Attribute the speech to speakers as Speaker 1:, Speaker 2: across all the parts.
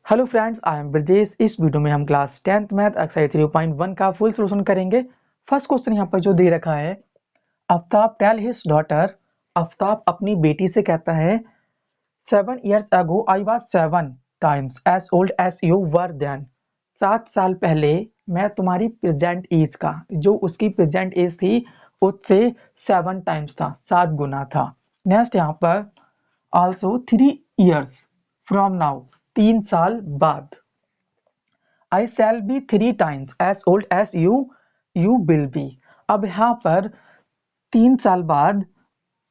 Speaker 1: Hello friends, I am Brajesh. इस video में हम क्लास 10th मैथ एक्सरसाइज 3.1 का फुल सॉल्यूशन करेंगे। फर्स्ट क्वेश्चन यहाँ पर जो दे रखा है, Aftab tell his daughter, Aftab अपनी बेटी से कहता है 7 years ago I was 7 times as old as you were then। 7 साल पहले मैं तुम्हारी प्रेजेंट एज का, जो उसकी प्रेजेंट एज थी उससे 7 टाइम्स था, 7 गुना था। नेक्स्ट यहाँ पर ऑल्सो 3 years from now, 3 साल बाद I shall be 3 times as old as you will be। अब यहाँ पर 3 साल बाद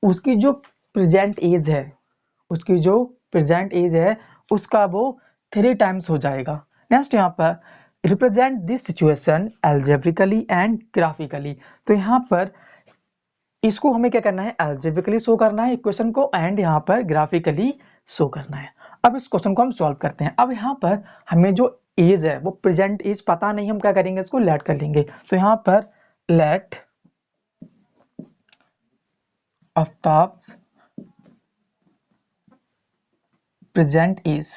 Speaker 1: उसकी जो प्रेजेंट एज है, उसकी जो प्रेजेंट एज है उसका वो 3 टाइम्स हो जाएगा। नेक्स्ट यहाँ पर represent this situation algebraically and graphically. तो यहाँ पर इसको हमें क्या करना है, एल्जेब्रिकली शो करना है इक्वेशन को, एंड यहाँ पर ग्राफिकली शो करना है। अब इस क्वेश्चन को हम सॉल्व करते हैं। अब यहाँ पर हमें जो एज है वो प्रेजेंट एज पता नहीं, हम क्या करेंगे, इसको लेट कर लेंगे। तो यहाँ पर let Aftab present age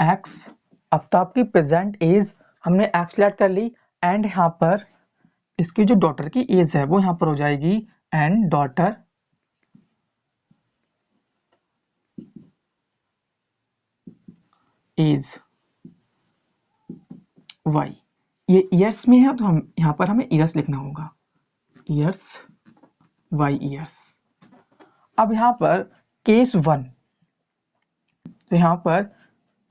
Speaker 1: x, Aftab की प्रेजेंट एज हमने एक्स लेट कर ली, एंड यहाँ पर इसकी जो डॉटर की एज है वो यहाँ पर हो जाएगी एंड डॉटर एज वाई। ये ईयर्स में है तो हम यहाँ पर हमें ईयर्स लिखना होगा, ईयर्स वाई ईयर्स। अब यहाँ पर केस 1, तो यहाँ पर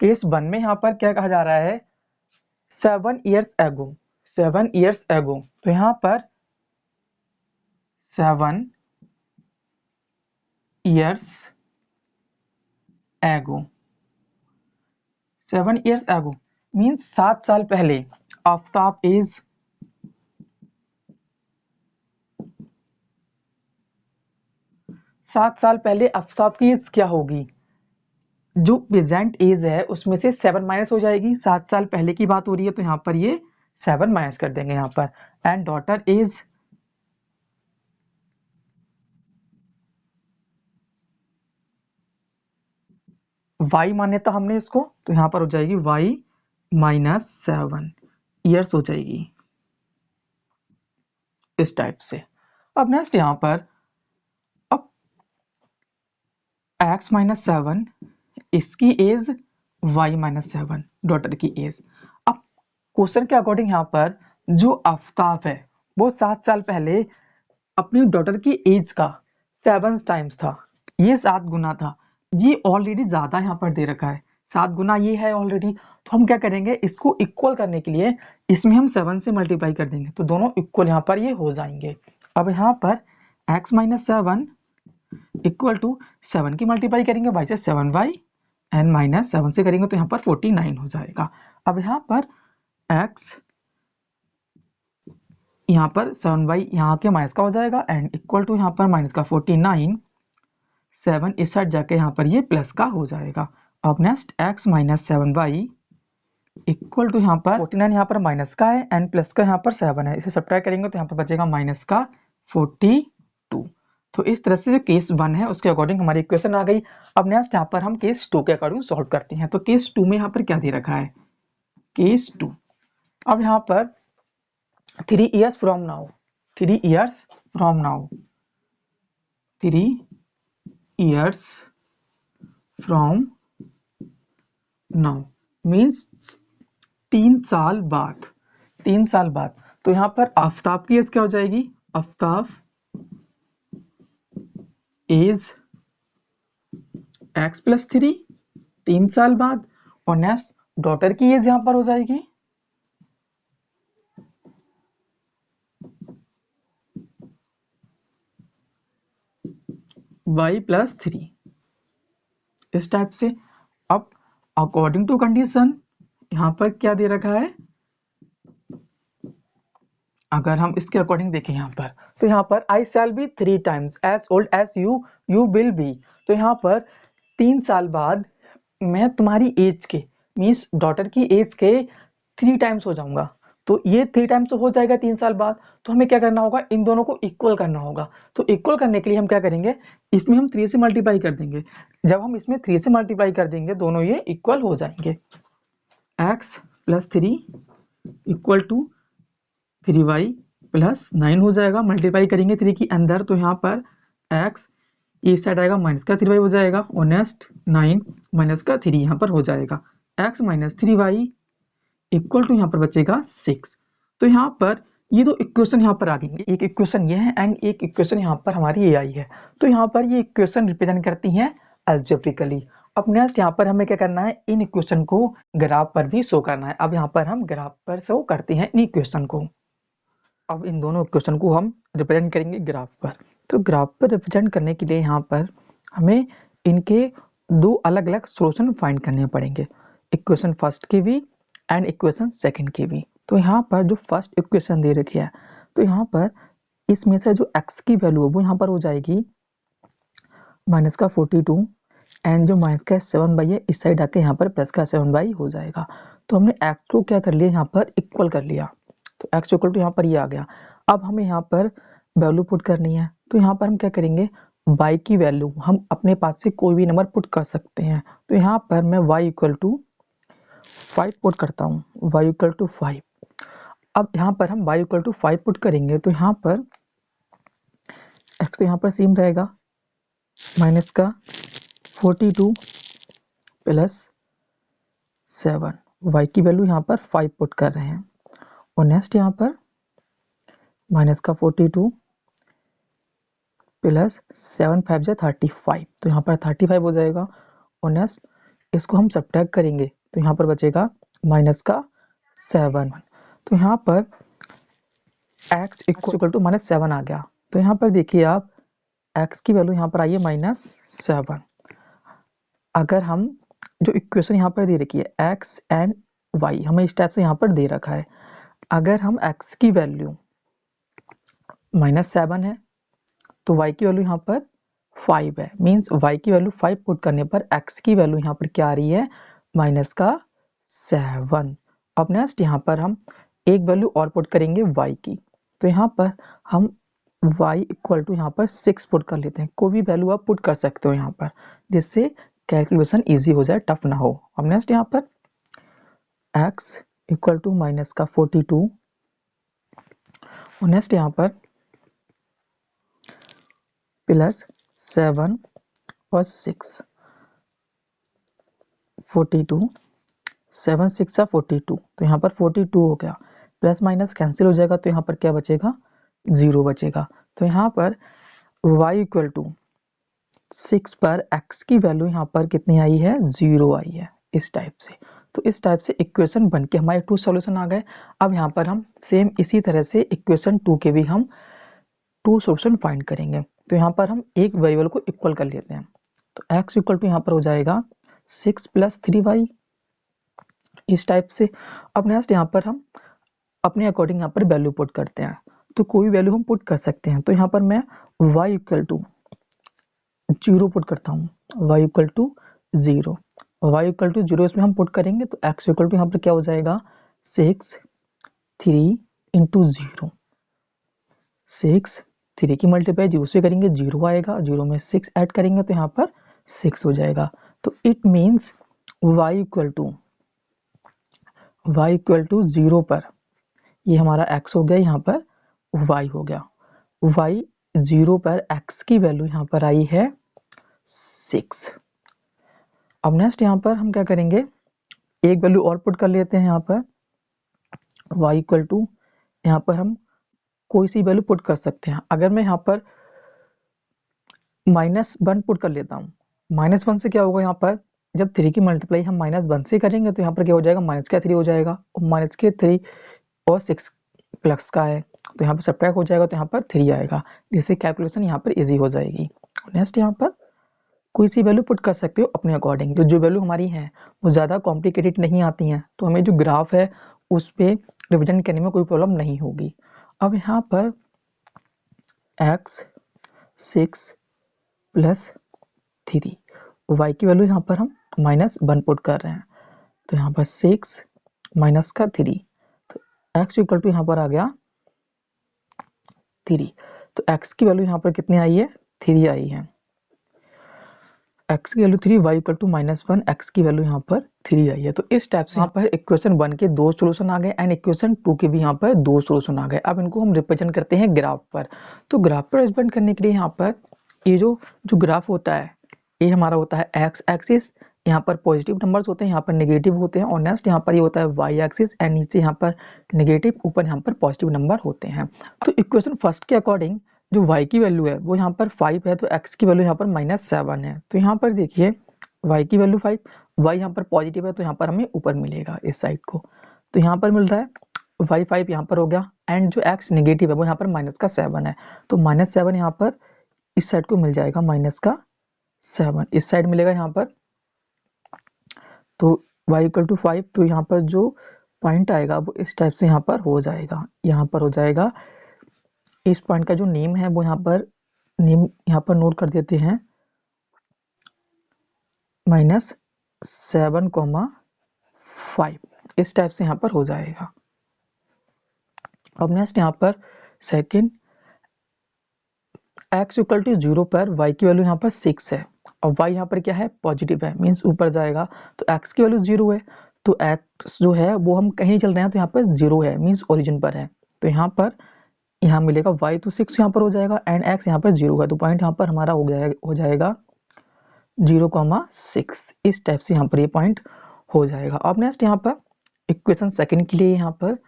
Speaker 1: केस 1 में यहाँ पर क्या कहा जा रहा है, 7 years ago, 7 years ago। तो यहाँ पर 7 years ago, 7 years ago means 7 साल पहले आफ्ताब इज 7 साल पहले आफ्ताब की एज क्या होगी, जो प्रेजेंट एज है उसमें से 7 माइनस हो जाएगी। 7 साल पहले की बात हो रही है तो यहाँ पर ये 7 माइनस कर देंगे यहाँ पर, एंड डॉटर एज y माने तो हमने इसको, तो यहाँ पर हो जाएगी y माइनस 7 ईयर्स हो जाएगी इस टाइप से। अब नेक्स्ट यहाँ पर अब x माइनस 7, इसकी एज y माइनस 7, डॉटर की एज। अब क्वेश्चन के अकॉर्डिंग यहाँ पर जो आफ्ताब है वो 7 साल पहले अपनी डॉटर की एज का 7 टाइम्स था, ये 7 गुना था। ये ऑलरेडी ज्यादा यहाँ पर दे रखा है, 7 गुना ये है ऑलरेडी। तो हम क्या करेंगे, इसको इक्वल करने के लिए इसमें हम 7 से मल्टीप्लाई कर देंगे तो दोनों इक्वल यहाँ पर ये हो जाएंगे। अब यहाँ पर x माइनस 7 इक्वल टू 7 की मल्टीप्लाई करेंगे y से 7y, एंड माइनस 7 से करेंगे तो यहाँ पर 49 हो जाएगा। अब यहाँ पर x, यहाँ पर 7y यहाँ के माइनस का हो जाएगा, एंड इक्वल टू यहाँ पर माइनस का 49, 7 इस साइड जाके यहाँ पर ये प्लस का हो जाएगा। अब next x minus 7y equal to यहाँ पर 49, यहाँ पर माइनस का है एंड प्लस का यहाँ पर 7 है, इसे सब्ट्रैक्ट करेंगे तो यहाँ पर बचेगा माइनस का 42। तो इस तरह से जो केस 1 है उसके अकॉर्डिंग हमारी इक्वेशन आ गई। अब नेक्स्ट यहाँ पर हम केस 2 के अकॉर्डिंग सॉल्व करते हैं। तो केस 2 में यहाँ पर क्या दे रखा है, केस 2। अब यहाँ पर 3 years from now, 3 years from now, 3 years from now means 3 साल बाद, 3 साल बाद। तो यहाँ पर आफ्ताब की एज क्या हो जाएगी, आफ्ताब एज x प्लस 3, 3 साल बाद। और नेक्स्ट डॉटर की एज यहाँ पर हो जाएगी y प्लस 3, इस टाइप से। अब अकॉर्डिंग टू कंडीशन यहाँ पर क्या दे रखा है, अगर हम इसके अकॉर्डिंग देखें यहाँ पर, तो यहाँ पर I shall be 3 times as old as you will be। तो यहाँ पर 3 साल बाद मैं तुम्हारी एज के, मीन्स डॉटर की एज के 3 टाइम्स हो जाऊंगा। तो ये 3 टाइम्स हो जाएगा 3 साल बाद। तो हमें क्या करना होगा, इन दोनों को इक्वल करना होगा। तो इक्वल करने के लिए हम क्या करेंगे, इसमें हम 3 से मल्टीप्लाई कर देंगे। जब हम इसमें 3 से मल्टीप्लाई कर देंगे दोनों ये इक्वल हो जाएंगे। x + 3 इक्वल टू 3y + 9 हो जाएगा। मल्टीप्लाई करेंगे 3 के अंदर तो यहाँ पर x इस साइड आएगा, -3y हो जाएगा, और नेक्स्ट 9 -3 यहाँ पर हो जाएगा। x - 3y इक्वल टू यहाँ पर बचेगा 6। तो यहाँ पर ये दो इक्वेशन यहाँ पर आ गई, एक इक्वेशन ये है एंड एक इक्वेशन यहाँ पर हमारी ये आई है। तो यहाँ पर ये इक्वेशन रिप्रेजेंट करती हैं अलजेब्रिकली। अब नेक्स्ट यहाँ पर हमें क्या करना है, इन इक्वेशन को ग्राफ पर भी शो करना है। अब यहाँ पर हम ग्राफ पर शो करते हैं इन इक्वेशन को। अब इन दोनों इक्वेशन को हम रिप्रेजेंट करेंगे ग्राफ पर। तो ग्राफ पर रिप्रेजेंट करने के लिए यहाँ पर हमें इनके दो अलग अलग सॉल्यूशन फाइंड करने पड़ेंगे, इक्वेशन फर्स्ट के भी एंड इक्वेशन सेकंड के भी। तो यहाँ पर जो फर्स्ट इक्वेशन दे रखी है, तो यहाँ पर इसमें से जो x की वैल्यू है वो यहाँ पर हो जाएगी -42 एंड जो -7y है इस साइड आके यहाँ पर +7y हो जाएगा। तो हमने x को क्या कर लिया, यहाँ पर इक्वल कर लिया। तो x इक्वल टू यहाँ पर ये आ गया। अब हमें यहाँ पर वैल्यू पुट करनी है। तो यहाँ पर हम क्या करेंगे, y की वैल्यू हम अपने पास से कोई भी नंबर पुट कर सकते हैं। तो यहाँ पर मैं y इक्वल टू 5 पुट करता हूँ, y इक्वल टू 5। अब यहाँ पर हम y इक्वल टू 5 पुट करेंगे तो यहाँ पर x तो यहाँ पर सेम रहेगा, -42 + 7, y की वैल्यू यहाँ पर 5 पुट कर रहे हैं, और नेक्स्ट यहाँ पर -42 + 7 5 जा 35, तो यहाँ पर 35 हो जाएगा। और नेक्स्ट इसको हम सब्ट्रैक्ट करेंगे तो यहाँ पर बचेगा -7। तो यहाँ पर x इक्वल टू -7 आ गया। तो यहाँ पर देखिए आप, x की वैल्यू यहाँ पर आई है -7। अगर हम जो इक्वेशन यहाँ पर दे रखी है x एंड y, हमें इस टाइप से यहाँ पर दे रखा है। अगर हम x की वैल्यू -7 है तो y की वैल्यू यहाँ पर 5 है, मीन्स y की वैल्यू 5 पुट करने पर x की वैल्यू यहाँ पर क्या आ रही है, -7। अब नेक्स्ट यहाँ पर हम एक वैल्यू और पुट करेंगे y की। तो यहाँ पर हम y इक्वल टू यहाँ पर 6 पुट कर लेते हैं। कोई भी वैल्यू आप पुट कर सकते हो यहाँ पर, जिससे कैलकुलेशन इजी हो जाए, टफ ना हो। अब नेक्स्ट यहाँ पर x इक्वल टू -42, और नेक्स्ट यहाँ पर +7 और 6, 42, 7 6 42, तो यहाँ पर 42 हो गया। प्लस माइनस कैंसिल हो जाएगा तो यहाँ पर क्या बचेगा, 0 बचेगा। तो यहाँ पर y इक्वल टू 6 पर x की वैल्यू यहाँ पर कितनी आई है, 0 आई है, इस टाइप से। तो इस टाइप से इक्वेशन बन के हमारे 2 सॉल्यूशन आ गए। अब यहाँ पर हम सेम इसी तरह से इक्वेशन 2 के भी हम 2 सॉल्यूशन फाइंड करेंगे। तो यहाँ पर हम एक वेरिएबल को इक्वल कर लेते हैं। तो x इक्वल टू यहाँ पर हो जाएगा 6 + 3y, इस टाइप से। अब नेक्स्ट यहाँ पर हम अपने अकॉर्डिंग यहाँ पर वैल्यू पुट करते हैं। तो कोई वैल्यू हम पुट कर सकते हैं। तो यहाँ पर मैं y इक्वल टू 0 पुट करता हूँ, y equal to 0, y equal to 0 इसमें हम पुट करेंगे तो x इक्वल टू यहाँ पर क्या हो जाएगा, 6 3 × 0, 6 3 की मल्टीप्लाई 0 से करेंगे 0 आएगा, 0 में 6 ऐड करेंगे तो यहाँ पर 6 हो जाएगा। तो it means y equal to 0 पर ये हमारा x हो गया, यहाँ पर y हो गया। y 0 पर x की वैल्यू यहाँ पर आई है 6। अब नेक्स्ट यहाँ पर हम क्या करेंगे, एक वैल्यू और पुट कर लेते हैं। यहाँ पर y इक्वल टू यहाँ पर हम कोई सी वैल्यू पुट कर सकते हैं। अगर मैं यहाँ पर -1 पुट कर लेता हूँ, -1 से क्या होगा, यहाँ पर जब 3 की मल्टीप्लाई हम -1 से करेंगे तो यहाँ पर क्या हो जाएगा, -3 हो जाएगा, और -3 और 6 प्लस का है तो यहाँ पर सब्ट्रैक्ट हो जाएगा तो यहाँ पर 3 आएगा, जिससे कैलकुलेशन यहाँ पर इजी हो जाएगी। नेक्स्ट यहाँ पर कोई सी वैल्यू पुट कर सकते हो अपने अकॉर्डिंग। तो जो वैल्यू हमारी है वो ज़्यादा कॉम्प्लिकेटेड नहीं आती हैं, तो हमें जो ग्राफ है उस पर रिप्रेजेंट करने में कोई प्रॉब्लम नहीं होगी। अब यहाँ पर x 6 + 3, y की वैल्यू यहाँ पर हम -1 पुट कर रहे हैं। तो यहाँ पर 6 - 3, तो x इक्वल टू यहाँ पर आ गया 3। तो x की वैल्यू यहाँ पर कितनी आई है, 3 आई है। x की value 3, y equal to -1, x की वैल्यू यहाँ पर 3 आई है। तो इस टाइप से यहाँ पर इक्वेशन 1 के 2 सॉल्यूशन आ गए एंड इक्वेशन 2 के भी यहाँ पर 2 सॉल्यूशन आ गए। अब इनको हम रिप्रेजेंट करते हैं ग्राफ पर। तो ग्राफ पर रिप्रेजेंट करने के लिए यहाँ पर ये जो ग्राफ होता है, ये हमारा होता है x एक्सिस, यहाँ पर पॉजिटिव नंबर्स होते हैं, यहाँ पर नेगेटिव होते हैं, और नेक्स्ट यहाँ पर ये होता है y एक्सिस एंड नीचे यहाँ पर नेगेटिव, ऊपर यहाँ पर पॉजिटिव नंबर होते हैं। तो इक्वेशन फर्स्ट के अकॉर्डिंग जो y की वैल्यू है वो यहाँ पर 5 है, तो x की वैल्यू यहाँ पर -7 है। तो यहाँ पर देखिए y की वैल्यू 5, y यहाँ पर पॉजिटिव है तो यहाँ पर हमें ऊपर मिलेगा इस साइड को, तो यहाँ पर मिल रहा है y 5 यहाँ पर हो गया, एंड जो x नेगेटिव है वो यहाँ पर -7 है, तो -7 यहाँ पर इस साइड को मिल जाएगा, -7 इस साइड मिलेगा यहाँ पर। तो y इक्वल टू 5, तो यहाँ पर जो पॉइंट आएगा वो इस टाइप से यहाँ पर हो जाएगा, यहाँ पर हो जाएगा। इस पॉइंट का जो नेम है वो यहाँ पर नोट कर देते हैं, -7,5 इस टाइप से यहाँ पर हो जाएगा। अब नेक्स्ट यहाँ पर सेकंड, x इक्वल टू 0 पर y की वैल्यू यहाँ पर 6 है और y यहाँ पर क्या है, पॉजिटिव है, मीन्स ऊपर जाएगा। तो x की वैल्यू 0 है, तो x जो है वो हम कहीं चल रहे हैं तो यहाँ पर 0 है, मीन्स ओरिजिन पर है। तो यहाँ मिलेगा y तो 6 यहाँ पर हो जाएगा एंड x यहाँ पर 0 है, तो पॉइंट यहाँ पर हमारा हो जाएगा 0,6 इस टाइप से यहाँ पर ये पॉइंट हो जाएगा। अब नेक्स्ट यहाँ पर इक्वेशन सेकंड के लिए यहाँ पर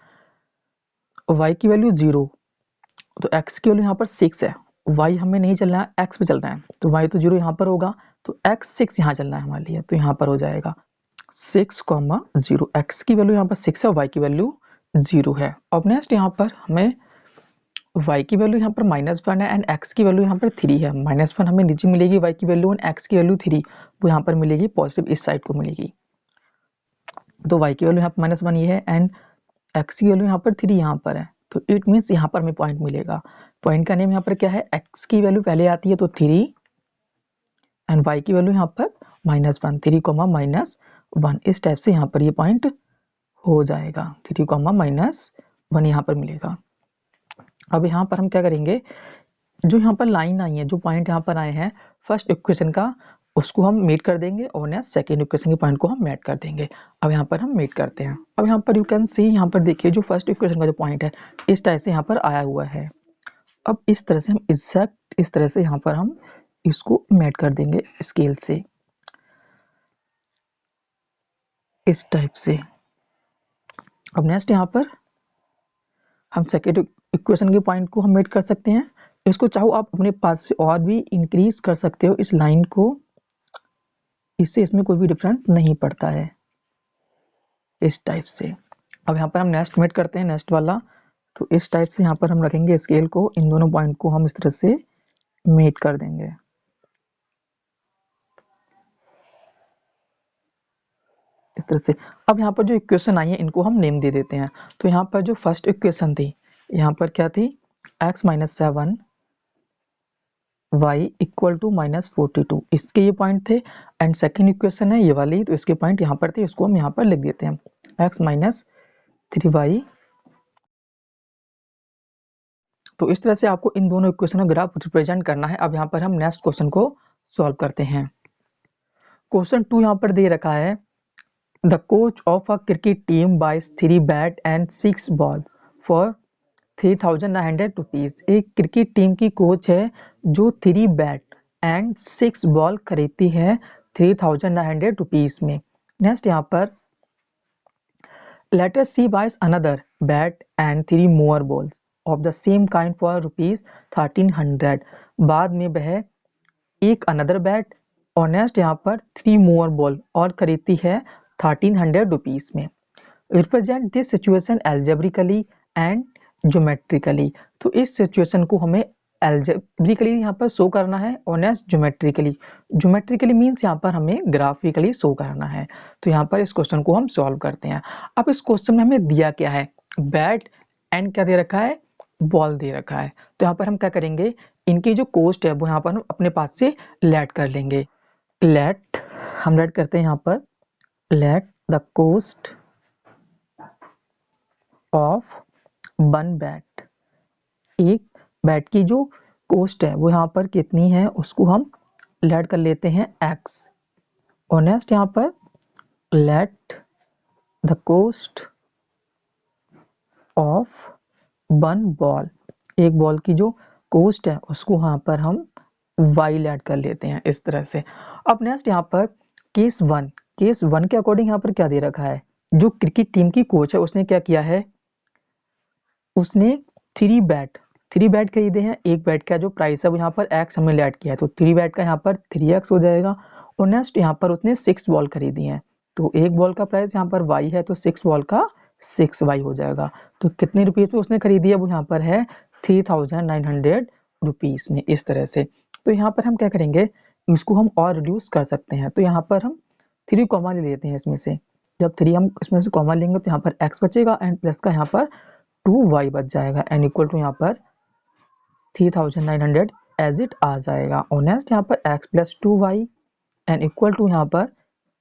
Speaker 1: y की वैल्यू 0, तो x की वैल्यू यहाँ पर 6 है, y हमें नहीं चलना है, x पे चल रहा है, तो y तो 0 यहाँ पर होगा, तो x 6 यहाँ चलना है हमारे लिए, तो यहाँ पर हो जाएगा 6,0। x की वैल्यू यहाँ पर 6 है, y की वैल्यू 0 है। अब नेक्स्ट यहाँ पर हमें y की वैल्यू यहाँ पर -1 है एंड x की वैल्यू यहाँ पर 3 है। -1 हमें नीचे मिलेगी y की वैल्यू एंड x की वैल्यू 3 वो यहाँ पर मिलेगी पॉजिटिव इस साइड को मिलेगी। तो y की वैल्यू यहाँ पर -1 ये है एंड x की वैल्यू यहाँ पर 3 यहाँ पर है, तो इट मीन्स यहाँ पर हमें पॉइंट मिलेगा। पॉइंट का नेम यहाँ पर क्या है, x की वैल्यू पहले आती है तो 3 एंड y की वैल्यू यहाँ पर -1, 3, -1 इस टाइप से यहाँ पर ये पॉइंट हो जाएगा, 3, -1 यहाँ पर मिलेगा। अब यहाँ पर हम क्या करेंगे, जो यहाँ पर लाइन आई है, जो पॉइंट यहाँ पर आए हैं फर्स्ट इक्वेशन का, उसको हम मेट कर देंगे और नेक्स्ट सेकेंड इक्वेशन के पॉइंट को हम मेट कर देंगे। अब यहाँ पर हम मेट करते हैं। अब यहाँ पर यू कैन सी, यहाँ पर देखिए जो फर्स्ट इक्वेशन का जो पॉइंट है इस टाइप से यहाँ पर आया हुआ है। अब इस तरह से हम एग्जैक्ट इस तरह से यहाँ पर हम इसको मेट कर देंगे स्केल से, इस टाइप से। अब नेक्स्ट यहाँ पर हम सेकेंड इक्वेशन के पॉइंट को हम मेट कर सकते हैं। इसको चाहो आप अपने पास से और भी इंक्रीज कर सकते हो इस लाइन को, इससे इसमें कोई भी डिफरेंस नहीं पड़ता है, इस टाइप से। अब यहाँ पर हम नेक्स्ट मेट करते हैं, नेक्स्ट वाला, तो इस टाइप से यहाँ पर हम रखेंगे स्केल को, इन दोनों पॉइंट को हम इस तरह से मेट कर देंगे, इस तरह से। अब यहाँ पर जो इक्वेशन आई है इनको हम नेम दे देते हैं। तो यहाँ पर जो फर्स्ट इक्वेशन थी, यहाँ पर क्या थी, x -7 y इक्वल टू -42 इसके ये पॉइंट थे एंड सेकेंड इक्वेशन है ये वाली, तो इसके पॉइंट यहाँ पर थे, इसको हम यहाँ पर लिख देते हैं x -3y। तो इस तरह से आपको इन दोनों इक्वेशन का ग्राफ रिप्रेजेंट करना है। अब यहाँ पर हम नेक्स्ट क्वेश्चन को सॉल्व करते हैं। क्वेश्चन 2 यहाँ पर दे रखा है, the coach of a cricket team buys 3 bat and 6 ball for 3,900 rupees. एक क्रिकेट टीम की कोच है जो 3 बैट एंड 6 बॉल खरीदती है 3,900 रुपीज में। नेक्स्ट यहाँ पर later she buys another bat and 3 more balls of the same kind for rupees 1,300। बाद में वह एक अनदर बैट और नेक्स्ट यहाँ पर 3 मोर बॉल और खरीदती है 1,300 रुपीज में। Represent this situation algebraically and geometrically. तो इस सिचुएशन को हमें एल्जेब्रिकली यहाँ पर शो करना है और नेक्स्ट ज्योमेट्रिकली मीन्स यहाँ पर हमें ग्राफिकली शो करना है। तो यहाँ पर इस क्वेश्चन को हम सॉल्व करते हैं। अब इस क्वेश्चन में हमें दिया क्या है, बैट एंड क्या दे रखा है, बॉल दे रखा है। तो यहाँ पर हम क्या करेंगे, इनकी जो कोस्ट है वो यहाँ पर हम अपने पास से लेट कर लेंगे। हम लेट करते हैं यहाँ पर, let the cost of one bat, एक बैट की जो कॉस्ट है वो यहाँ पर कितनी है उसको हम लेट कर लेते हैं x, और नेक्स्ट यहाँ पर let the cost of one ball, एक बॉल की जो कॉस्ट है उसको यहाँ पर हम y लेट कर लेते हैं इस तरह से। अब नेक्स्ट यहाँ पर केस वन के अकॉर्डिंग यहाँ पर क्या दे रखा है, जो क्रिकेट टीम की कोच है उसने क्या किया है, उसने थ्री बैट खरीदे हैं। एक बैट का जो प्राइस है वो यहाँ पर x हमने लेट किया है, तो थ्री बैट का यहाँ पर 3x हो जाएगा। और नेक्स्ट यहाँ पर उसने 6 बॉल खरीदी हैं, तो एक बॉल का प्राइस यहाँ पर y है, तो 6 बॉल का 6y हो जाएगा। तो कितने रुपीज़ पे उसने खरीदी है, वो यहाँ पर है 3900 रुपीज़ में, इस तरह से। तो यहाँ पर हम क्या करेंगे, इसको हम और रिड्यूस कर सकते हैं। तो यहाँ पर हम 3 कॉमा ले लेते हैं इसमें से। जब 3 हम इसमें से कॉमा लेंगे तो यहाँ पर x बचेगा एंड प्लस का यहाँ पर 2y बच जाएगा एंड इक्वल टू यहाँ पर 3900 एज इट आ जाएगा। और नेक्स्ट यहाँ पर x plus 2y and equal to यहाँ पर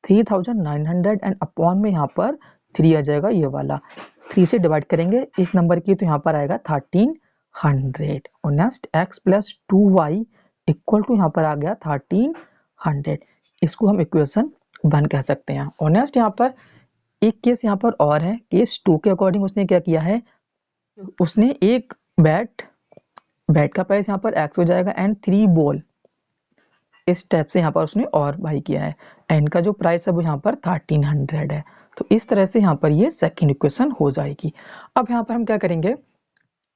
Speaker 1: 3900 एंड अपॉन में यहाँ पर 3 आ जाएगा, ये वाला 3 से डिवाइड करेंगे इस नंबर की तो यहाँ पर आएगा 1300। और next x plus 2y equal to यहाँ पर आ गया 1300, इसको हम इक्वेशन 1 कह सकते हैं। और नेक्स्ट यहाँ पर एक केस यहाँ पर और है, केस 2 के अकॉर्डिंग उसने क्या किया है, उसने एक बैट का प्राइस यहाँ पर x हो जाएगा एंड 3 बॉल, इस टाइप से यहाँ पर उसने और बाई किया है एंड का जो प्राइस है वो यहाँ पर 1300 है। तो इस तरह से यहाँ पर ये सेकंड इक्वेशन हो जाएगी। अब यहाँ पर हम क्या करेंगे,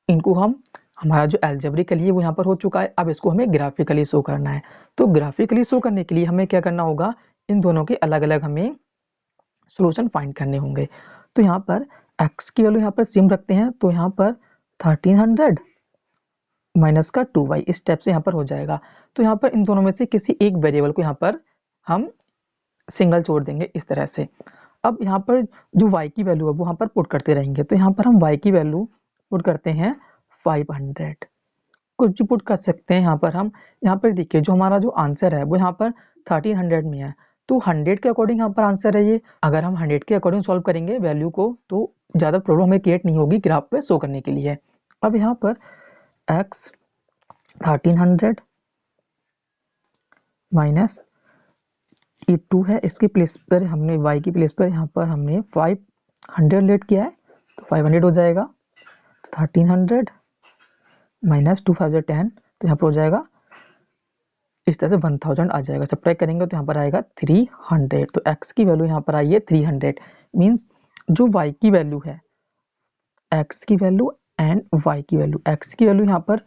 Speaker 1: इनको हम, हमारा जो अलजेब्रिकली है वो यहाँ पर हो चुका है, अब इसको हमें ग्राफिकली शो करना है। तो ग्राफिकली शो करने के लिए हमें क्या करना होगा, इन दोनों के अलग अलग हमें सोल्यूशन फाइंड करने होंगे। तो यहाँ पर x की वैल्यू यहाँ पर सेम रखते हैं, तो यहाँ पर 1300 माइनस का 2y इस स्टेप से यहाँ पर हो जाएगा। तो यहाँ पर इन दोनों में से किसी एक वेरिएबल को यहाँ पर हम सिंगल छोड़ देंगे इस तरह से। अब यहाँ पर जो y की वैल्यू है वो यहाँ पर पुट करते रहेंगे, तो यहाँ पर हम y की वैल्यू पुट करते हैं 500, कुछ भी पुट कर सकते हैं। यहाँ पर हम, यहाँ पर देखिए जो हमारा जो आंसर है वो यहाँ पर 1300 में है, तो 100 के अकॉर्डिंग यहाँ पर आंसर है ये। अगर हम 100 के अकॉर्डिंग सॉल्व करेंगे वैल्यू को तो ज़्यादा प्रॉब्लम हमें क्रिएट नहीं होगी ग्राफ पे शो करने के लिए। अब यहाँ पर x 1300 माइनस ये 2 है, इसके प्लेस पर हमने y की प्लेस पर यहाँ पर हमने 500 लेट किया है, तो 500 हो जाएगा। तो 1300 माइनस 2 5 10, तो यहाँ पर हो जाएगा इस तरह से 1000 आ जाएगा। सब्ट्रैक्ट करेंगे तो यहाँ पर आएगा 300। तो x की वैल्यू यहाँ पर आई है 300, मीन्स जो y की वैल्यू है, x की वैल्यू एंड y की वैल्यू, x की वैल्यू यहाँ पर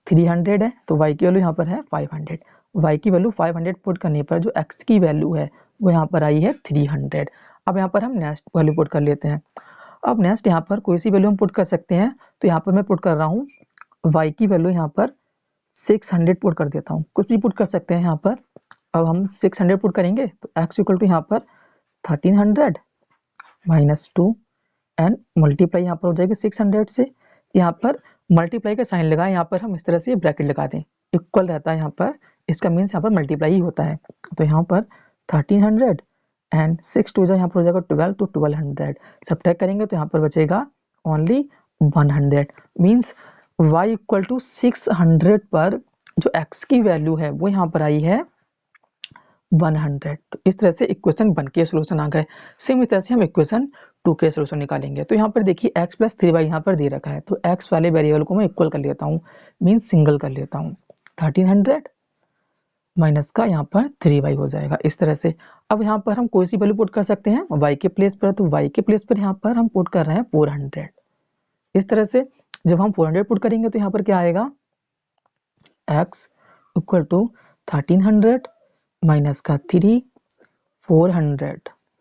Speaker 1: 300 है तो y की वैल्यू यहाँ पर है 500। y की वैल्यू 500 पुट करने पर जो x की वैल्यू है वो यहाँ पर आई है 300। अब यहाँ पर हम नेक्स्ट वैल्यू पुट कर लेते हैं। अब नेक्स्ट यहाँ पर कोई सी वैल्यू हम पुट कर सकते हैं, तो यहाँ पर मैं पुट कर रहा हूँ y की वैल्यू यहाँ पर 600 पुट कर देता हूँ, कुछ भी पुट कर सकते हैं यहाँ पर। अब हम 600 पुट करेंगे तो x इक्वल टू यहाँ पर 1300 माइनस 2 एंड मल्टीप्लाई यहाँ पर हो जाएगी 600 से। यहाँ पर मल्टीप्लाई का साइन लगाए, यहाँ पर हम इस तरह से ब्रैकेट लगा दें, इक्वल रहता है यहाँ पर, इसका मीन्स यहाँ पर मल्टीप्लाई ही होता है। तो यहाँ पर 1300 एंड 6 टू यहाँ पर हो जाएगा 12, तो 1200 सब्ट्रैक्ट करेंगे तो यहाँ पर बचेगा only 100, means y equal to 600 पर जो x की वैल्यू है वो यहाँ पर आई है 100। तो इस तरह से इक्वेशन 1 के सोल्यूशन आ गए। सेम इस तरह से हम इक्वेशन 2 के सोल्यूशन निकालेंगे। तो यहाँ पर देखिए x प्लस 3y यहाँ पर दे रखा है, तो x वाले वेरिएबल को मैं इक्वल कर लेता हूँ, मीन्स सिंगल कर लेता हूँ। 1300 माइनस का यहाँ पर 3y हो जाएगा इस तरह से। अब यहाँ पर हम कोई सी वैल्यू पुट कर सकते हैं y के प्लेस पर, तो y के प्लेस पर यहाँ पर हम पुट कर रहे हैं 400। इस तरह से जब हम 400 पुट करेंगे तो यहाँ पर क्या आएगा, x इक्वल टू 1300 माइनस का 3 400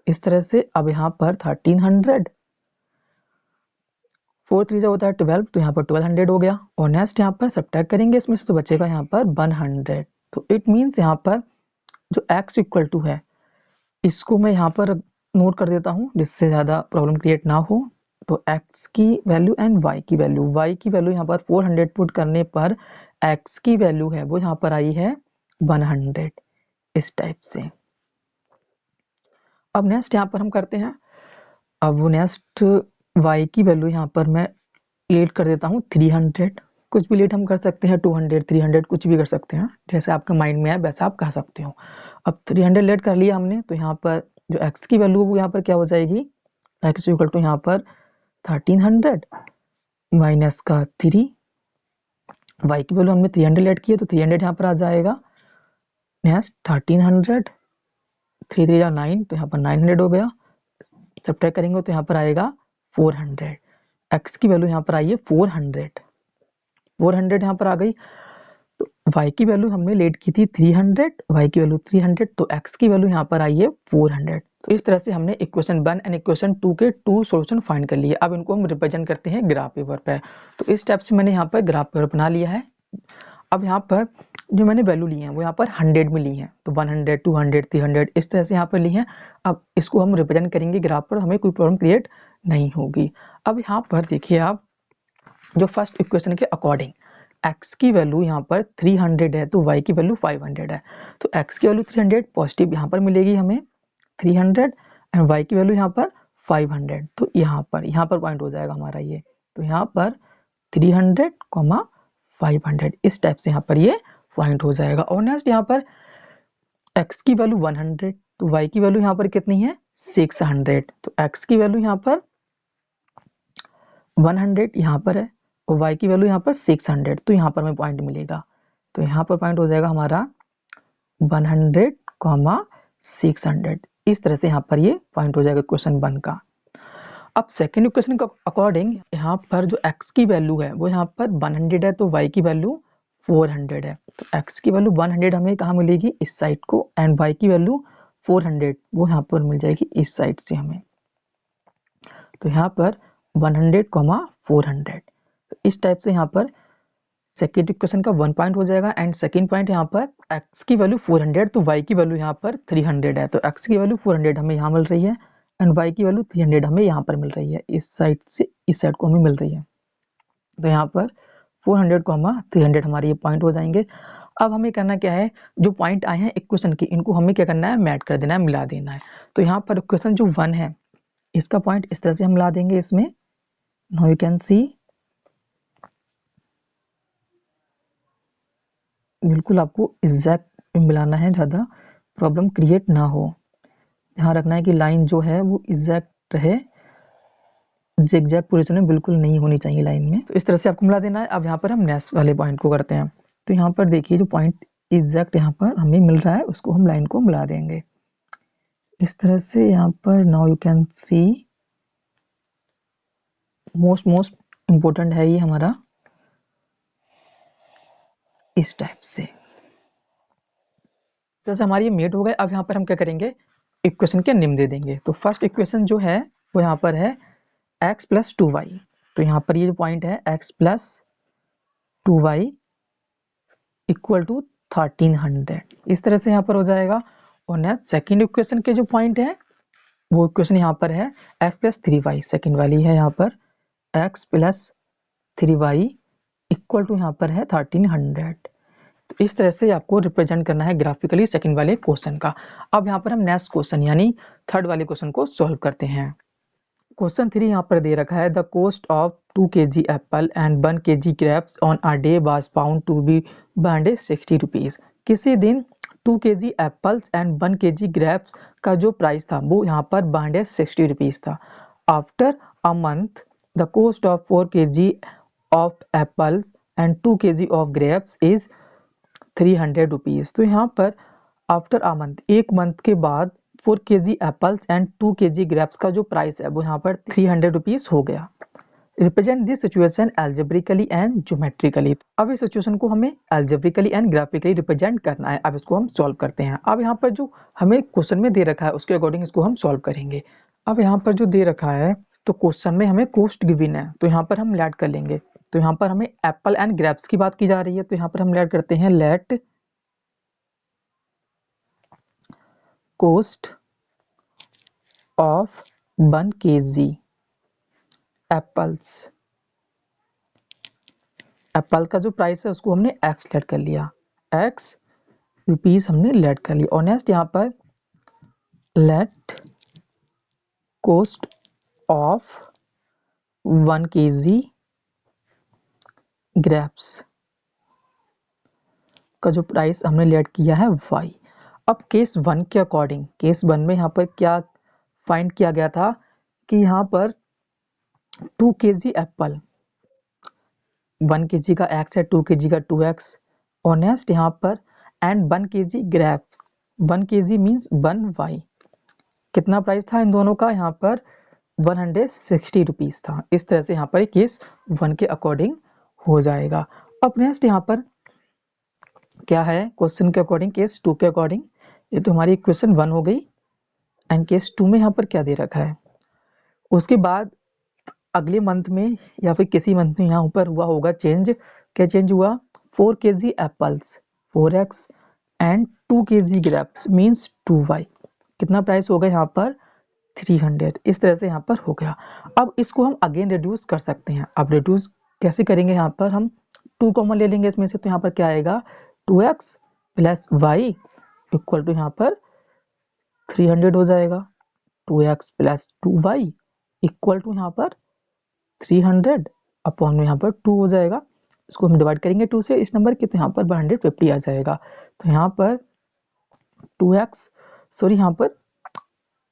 Speaker 1: इस तरह से। अब यहाँ पर 1300 4 3 होता है 12, तो यहाँ पर 1200 हो गया। और नेक्स्ट यहाँ पर सब्ट्रैक्ट करेंगे इसमें से, तो बचेगा यहाँ पर 100। तो इट मीन्स यहाँ पर जो x इक्वल टू है इसको मैं यहाँ पर नोट कर देता हूँ जिससे ज़्यादा प्रॉब्लम क्रिएट ना हो। तो x की वैल्यू एंड y की वैल्यू यहाँ पर 400 पुट करने पर x की वैल्यू है वो यहाँ पर आई है 100 इस टाइप से। अब नेक्स्ट यहाँ पर हम करते हैं, अब वो नेक्स्ट y की वैल्यू यहाँ पर मैं लेट कर देता हूँ 300, कुछ भी लेट हम कर सकते हैं, 200 300 कुछ भी कर सकते हैं, जैसे आपके माइंड में आए वैसा आप कह सकते हो। अब 300 लेट कर लिया हमने, तो यहाँ पर जो x की वैल्यू वो यहाँ पर क्या हो जाएगी, x इक्वल टू यहाँ पर 1300 माइनस का 3, y की वैल्यू हमने 300 लेट की है तो 300 यहाँ पर आ जाएगा, नेक्स्ट 1300, 3 3 9, तो यहाँ पर 900 हो गया, सब्ट्रैक्ट करेंगे तो यहाँ पर आएगा 400, x की वैल्यू यहाँ पर आई है 400 यहाँ पर आ गई। तो y की वैल्यू हमने लेट की थी 300, y की वैल्यू 300, तो x की वैल्यू यहाँ पर आई है 400। तो इस तरह से हमने इक्वेशन 1 एंड इक्वेशन 2 के 2 सॉल्यूशन फाइंड कर लिए। अब इनको हम रिप्रेजेंट करते हैं ग्राफ पेपर पे। तो इस स्टेप से मैंने यहाँ पर ग्राफ पेपर बना लिया है। अब यहाँ पर जो मैंने वैल्यू ली है वो यहाँ पर 100 में ली है, तो 100 200 300 इस तरह से यहाँ पर ली है। अब इसको हम रिप्रेजेंट करेंगे ग्राफ पर, हमें कोई प्रॉब्लम क्रिएट नहीं होगी। अब यहाँ पर देखिए आप, जो फर्स्ट इक्वेशन के अकॉर्डिंग x की वैल्यू यहाँ पर 300 है तो y की वैल्यू 500 है, तो x की वैल्यू 300 पॉजिटिव यहाँ पर मिलेगी हमें 300 एंड y की वैल्यू यहाँ पर 500, तो यहाँ पर पॉइंट हो जाएगा हमारा ये। तो यहाँ पर 300, 500 इस टाइप से यहाँ पर ये पॉइंट हो जाएगा। और नेक्स्ट यहाँ पर x की वैल्यू 100, तो y की वैल्यू यहाँ पर कितनी है 600, तो x की वैल्यू यहाँ पर 100 यहाँ पर है और y की वैल्यू यहाँ पर 600, तो यहाँ पर हमें पॉइंट मिलेगा। तो यहाँ पर पॉइंट हो जाएगा हमारा 100, 600 इस तरह से यहाँ पर ये पॉइंट हो जाएगा क्वेश्चन 1 का। अब सेकंड इक्वेशन के अकॉर्डिंग यहाँ पर जो x की वैल्यू है वो यहाँ पर 100 है तो y की वैल्यू 400 है, तो x की वैल्यू 100 हमें कहाँ मिलेगी इस साइड को, एंड y की वैल्यू 400 वो यहाँ पर मिल जाएगी इस साइड से हमें। तो यहाँ पर 100, 400, तो इस टाइप से यहाँ पर सेकेंड इक्वेशन का 1 पॉइंट हो जाएगा। एंड सेकेंड पॉइंट यहाँ पर x की वैल्यू 400 तो y की वैल्यू यहाँ पर 300 है, तो x की वैल्यू 400 हमें यहाँ मिल रही है एंड y की वैल्यू 300 हमें यहाँ पर मिल रही है, इस साइड से इस साइड को हमें मिल रही है। तो यहाँ पर 400, 300 हमारे ये पॉइंट हो जाएंगे। अब हमें करना क्या है, जो पॉइंट आए हैं इक्वेशन के इनको हमें क्या करना है, मैच कर देना है, मिला देना है। तो यहाँ पर इक्वेशन जो 1 है इसका पॉइंट इस तरह से हम मिला देंगे इसमें। नाउ यू कैन सी, बिल्कुल आपको एग्जैक्ट मिलाना है, ज़्यादा प्रॉब्लम क्रिएट ना हो। ध्यान रखना है कि लाइन जो है वो एग्जैक्ट रहे, एग्जैक्ट पोजीशन में बिल्कुल नहीं होनी चाहिए लाइन में। तो इस तरह से आपको मिला देना है। अब यहाँ पर हम नेक्स्ट वाले पॉइंट को करते हैं। तो यहाँ पर देखिए जो पॉइंट एग्जैक्ट यहाँ पर हमें मिल रहा है उसको हम लाइन को मिला देंगे इस तरह से। यहाँ पर now you can see, most important है ये हमारा, इस टाइप से। जैसे हमारी ये मेट हो गए। अब यहाँ पर हम क्या करेंगे, इक्वेशन के नेम दे देंगे। तो फर्स्ट इक्वेशन जो है वो यहाँ पर है x प्लस 2y, तो यहाँ पर ये जो पॉइंट है x plus 2y equal to 1300 इस तरह से यहाँ पर हो जाएगा। और नेक्स्ट सेकेंड इक्वेशन के जो पॉइंट है वो इक्वेशन यहाँ पर है x प्लस 3y, सेकेंड वाली है यहाँ पर x plus 3y equal to यहाँ पर है 1300। तो इस तरह से आपको रिप्रेजेंट करना है ग्राफिकली सेकंड वाले क्वेश्चन का। अब यहाँ पर हम नेक्स्ट क्वेश्चन यानी थर्ड वाले क्वेश्चन को सॉल्व करते हैं। क्वेश्चन 3 यहाँ पर दे रखा है, the cost of 2 kg apple and 1 kg grapes on a day was found to be 60 rupees. किसी दिन 2 kg apples and 1 kg grapes का जो प्राइस था वो यहाँ पर 60 रुपीज था। After a month the cost of 4 kg of apples and 2 kg of grapes is 300 rupees. तो यहाँ पर आफ्टर अ मंथ, एक मंथ के बाद 4 kg apples and 2 kg grapes का जो प्राइस है वो यहाँ पर 300 रुपीज हो गया। Represent this situation algebraically and geometrically. अब इस सिचुएशन को हमें एल्जेब्रिकली एंड ग्राफिकली रिप्रेजेंट करना है। अब इसको हम सॉल्व करते हैं। अब यहाँ पर जो हमें क्वेश्चन में दे रखा है उसके अकॉर्डिंग इसको हम सॉल्व करेंगे। अब यहाँ पर जो दे रखा है तो क्वेश्चन में हमें कॉस्ट गिवन है तो यहाँ पर हम लेट कर लेंगे। तो यहाँ पर हमें एप्पल एंड ग्रेप्स की बात की जा रही है तो यहाँ पर हम लेट करते हैं, let cost of 1 kg apples. Apple का जो प्राइस है उसको हमने x लेट कर लिया, x रुपीज हमने लेट कर लिया। और नेक्स्ट यहाँ पर let cost of 1 kg grapes का जो प्राइस हमने लेट किया है y। अब केस 1 के अकॉर्डिंग, केस 1 में यहाँ पर क्या फाइंड किया गया था कि यहाँ पर 2 kg एप्पल, 1 kg का x है, 2 kg का 2x, ऑनेस्ट यहाँ पर, and 1 kg grapes, 1 kg means 1y। कितना प्राइस था इन दोनों का? यहाँ पर 160 रुपीज़ था। इस तरह से यहाँ पर केस 1 के अकॉर्डिंग हो जाएगा। अब नेक्स्ट यहाँ पर क्या है क्वेश्चन के अकॉर्डिंग, केस 2 के अकॉर्डिंग। ये तो हमारी क्वेश्चन 1 हो गई, एंड केस 2 में यहाँ पर क्या दे रखा है। उसके बाद अगले मंथ में या फिर किसी मंथ में यहाँ ऊपर हुआ होगा चेंज। क्या चेंज हुआ? 4 kg apples, 4x, and 2 kg grapes means 2y। कितना प्राइस होगा यहाँ पर? 300। इस तरह से यहाँ पर हो गया। अब इसको हम अगेन रिड्यूस कर सकते हैं। अब रिड्यूस कैसे करेंगे? यहाँ पर हम 2 कॉमन ले लेंगे इसमें से, तो यहाँ पर क्या आएगा? 2x plus y equal to यहाँ पर 300 हो जाएगा। 2x plus 2y equal to यहाँ पर 300 अपॉन में यहाँ पर 2 हो जाएगा। इसको हम डिवाइड करेंगे 2 से इस नंबर की, तो यहाँ पर 150 आ जाएगा। तो यहाँ पर 2x, सॉरी यहाँ पर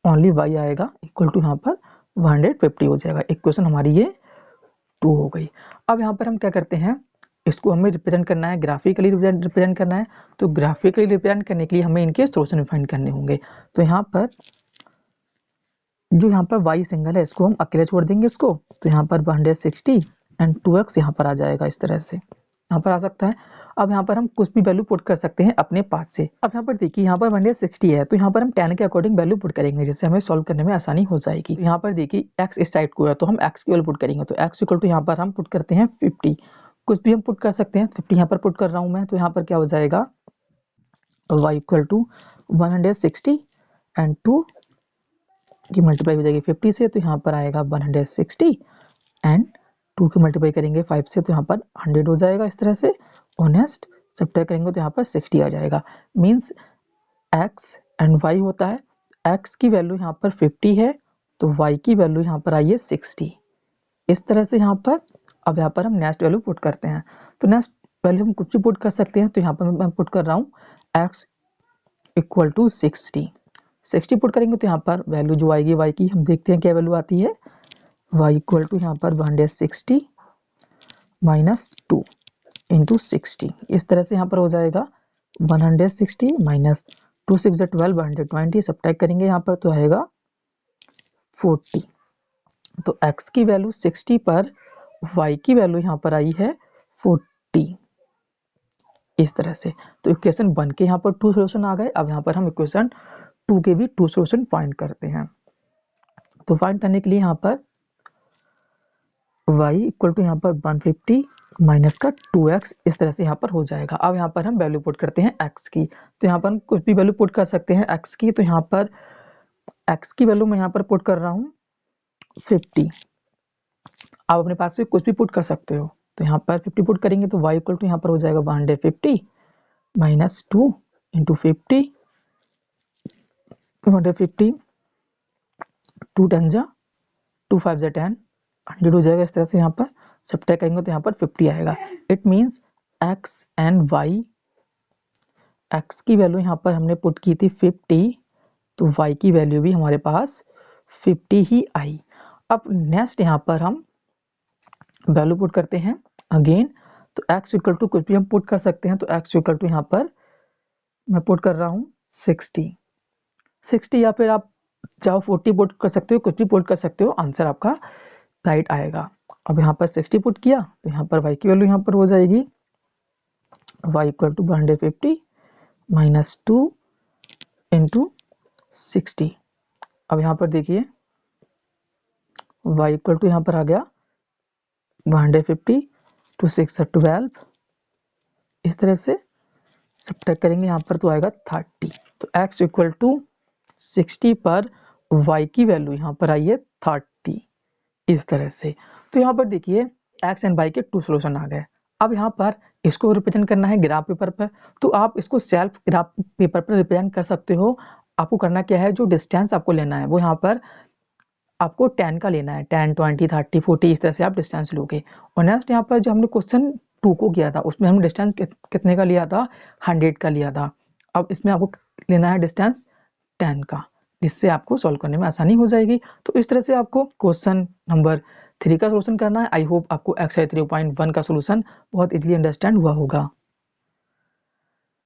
Speaker 1: ओनली y आएगा इक्वल टू यहाँ पर 150 हो जाएगा। इक्वेशन हमारी ये 2 हो गई। अब यहाँ पर हम क्या करते हैं, इसको हमें रिप्रेजेंट करना है, ग्राफिकली रिप्रेजेंट करना है। तो ग्राफिकली रिप्रेजेंट करने के लिए हमें इनके सोल्यूशन फाइंड करने होंगे। तो यहाँ पर जो यहाँ पर y सिंगल है इसको हम अकेले छोड़ देंगे इसको, तो यहाँ पर 160 एंड 2x यहाँ पर आ जाएगा। इस तरह से यहाँ पर आ सकता है। अब यहाँ पर हम कुछ भी वैल्यू पुट कर सकते हैं अपने पास से। अब यहाँ पर देखिए यहाँ पर 160 है, तो यहाँ पर हम 10 के अकॉर्डिंग वैल्यू पुट करेंगे, जिससे हमें सॉल्व करने में आसानी हो जाएगी। यहाँ पर देखिए x इस साइड को है, तो हम x की वैल्यू पुट करेंगे। तो x इक्वल टू यहाँ पर हम पुट करते हैं 50। कुछ भी हम पुट कर सकते हैं, 50 यहाँ पर पुट कर रहा हूँ मैं। तो यहाँ पर क्या हो जाएगा? y इक्वल टू 160 एंड 2 की मल्टीप्लाई हो जाएगी 50 से, तो यहाँ पर आएगा 160 एंड 2 की मल्टीप्लाई करेंगे 5 से, तो यहाँ पर 100 हो जाएगा। इस तरह से ऑनेस्ट सब्ट्रैक्ट करेंगे तो यहाँ पर 60 आ जाएगा। मीन्स x एंड y होता है, x की वैल्यू यहाँ पर 50 है, तो y की वैल्यू यहाँ पर आई है 60। इस तरह से यहाँ पर अब यहाँ पर हम नेक्स्ट वैल्यू पुट करते हैं। तो नेक्स्ट वैल्यू हम कुछ भी पुट कर सकते हैं। तो यहाँ पर मैं पुट कर रहा हूँ x इक्वल टू 60 पुट करेंगे, तो यहाँ पर वैल्यू जो आएगी y की, हम देखते हैं क्या वैल्यू आती है। y इक्वल टू यहाँ पर 160 माइनस 2 इंटू 60। इस तरह से यहाँ पर हो जाएगा 160 माइनस 2 6 12 120। सब्ट्रैक्ट करेंगे यहाँ पर तो आएगा 40। तो x की वैल्यू 60 पर y की वैल्यू यहाँ पर आई है 40। इस तरह से तो इक्वेशन 1 के यहाँ पर 2 सॉल्यूशन आ गए। अब यहाँ पर हम इक्वेशन 2 के भी 2 सॉल्यूशन फाइंड करते हैं। तो फाइंड करने के लिए यहाँ पर y इक्वल टू यहाँ पर 150 माइनस का 2x इस तरह से यहाँ पर हो जाएगा। अब यहाँ पर हम वैल्यू पुट करते हैं x की। तो यहाँ पर हम कुछ भी वैल्यू पुट कर सकते हैं x की। तो यहाँ पर x की वैल्यू मैं यहाँ पर पुट कर रहा हूँ 50। आप अपने पास से कुछ भी पुट कर सकते हो। तो यहाँ पर 50 पुट करेंगे तो y इक्वल टू यहाँ पर हो जाएगा 150 माइनस 2 इंटू 50, 150 2 10 जा 2 5 जा 10, 100 हो जाएगा। इस तरह से यहाँ पर सब्ट्रैक्ट करेंगे तो यहाँ पर 50 आएगा। It means x and y, x की वैल्यू यहाँ पर हमने पुट की थी 50, तो y की वैल्यू भी हमारे पास 50 ही आई। अब नेक्स्ट यहाँ पर हम वैल्यू पुट करते हैं अगेन। तो x इक्वल टू कुछ भी हम पुट कर सकते हैं। तो x इक्वल टू यहाँ पर मैं पुट कर रहा हूँ 60 या फिर आप चाहो 40 पुट कर सकते हो, कुछ भी पुट कर सकते हो, आंसर आपका राइट आएगा। अब यहाँ पर 60 पुट किया तो यहाँ पर y की वैल्यू यहाँ पर हो जाएगी y equal to 150 minus 2 into 60। अब यहाँ पर देखिए y इक्वल टू यहाँ पर आ गया 150 टू 6 12। इस तरह से सब्ट्रैक्ट करेंगे यहाँ पर तो आएगा 30। तो x इक्वल टू 60 पर y की वैल्यू यहाँ पर आई है 30। इस तरह से तो यहाँ पर देखिए x एंड y के 2 सॉल्यूशन आ गए। अब यहाँ पर इसको रिप्रेजेंट करना है ग्राफ पेपर पर, तो आप इसको सेल्फ ग्राफ पेपर पर रिप्रेजेंट कर सकते हो। आपको करना क्या है, जो डिस्टेंस आपको लेना है वो यहाँ पर आपको 10 का लेना है, 10 20 30 40 इस तरह से आप डिस्टेंस लोगे। और नेक्स्ट यहाँ पर जो हमने क्वेश्चन 2 को किया था, उसमें हमने डिस्टेंस कितने का लिया था, 100 का लिया था। अब इसमें आपको लेना है डिस्टेंस 10 का, जिससे आपको सॉल्व करने में आसानी हो जाएगी। तो इस तरह से आपको क्वेश्चन नंबर 3 का सोल्यूशन करना है। आई होप आपको एक्सरसाइज 3.1 का सोल्यूशन बहुत इजीली अंडरस्टैंड हुआ होगा।